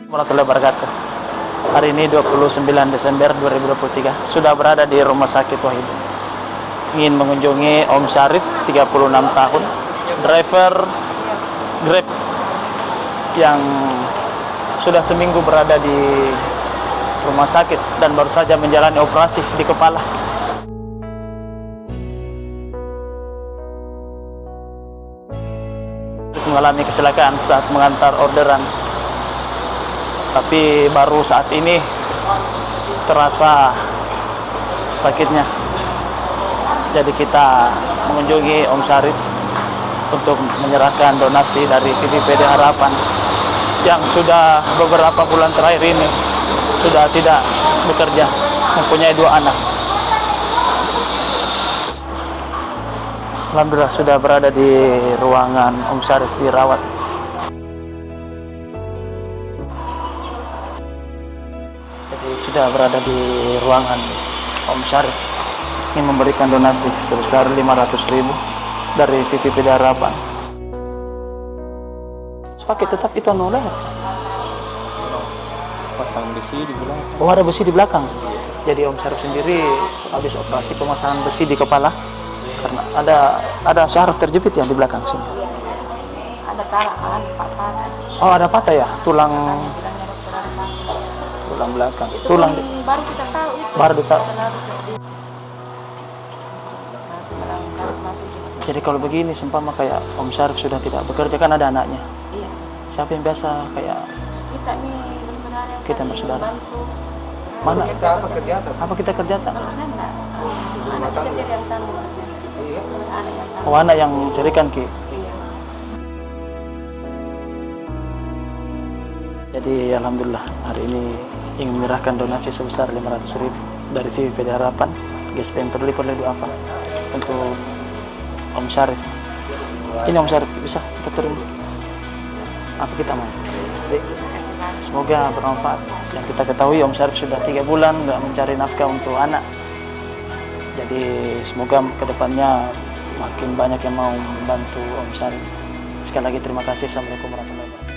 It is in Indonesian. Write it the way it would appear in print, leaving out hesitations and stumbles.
Warahmatullahi wabarakatuh. Hari ini 29 Desember 2023 sudah berada di Rumah Sakit Wahid. Ingin mengunjungi Om Syarif, 36 tahun, driver Grab yang sudah seminggu berada di rumah sakit dan baru saja menjalani operasi di kepala. Mengalami kecelakaan saat mengantar orderan, tapi baru saat ini terasa sakitnya. Jadi kita mengunjungi Om Syarif untuk menyerahkan donasi dari VVPD Harapan yang sudah beberapa bulan terakhir ini sudah tidak bekerja, mempunyai 2 anak. Alhamdulillah sudah berada di ruangan Om Syarif dirawat. Jadi sudah berada di ruangan Om Syarif. Ini memberikan donasi sebesar 500.000 dari VVPD Harapan. Pakai tetap itu nolak. Pasang besi di belakang. Oh, ada besi di belakang. Jadi Om Syarif sendiri habis operasi pemasangan besi di kepala karena ada syaraf terjepit yang di belakang sini. Ada patah. Oh, ada patah ya, tulang belakang. Itu Tulang baru kita tahu itu. baru ditaruh. Masuk. Jadi kalau begini seumpama kayak Om Syarif sudah tidak bekerja, kan ada anaknya. Iya. Siapa yang biasa kayak Kita nih bersaudara. yang Kita saling bersaudara. bantu. mana? Kita apa kerja? Apa kita kerja tak? Kalau saya enggak. Rumah Anak tangga. saya jadi yang tanggung. Iya. Anak yang tanggung. Oh, anak yang cerikan Ki. Iya. Jadi alhamdulillah hari ini ingin menyerahkan donasi sebesar 500.000 dari VVPD Harapan. GSPN Peduli Duafa untuk Om Syarif. Ini Om Syarif, bisa kita terima. Apa kita mau? Jadi, semoga bermanfaat. Yang kita ketahui Om Syarif sudah 3 bulan nggak mencari nafkah untuk anak. Jadi semoga kedepannya makin banyak yang mau membantu Om Syarif. Sekali lagi terima kasih. Assalamualaikum warahmatullahi wabarakatuh.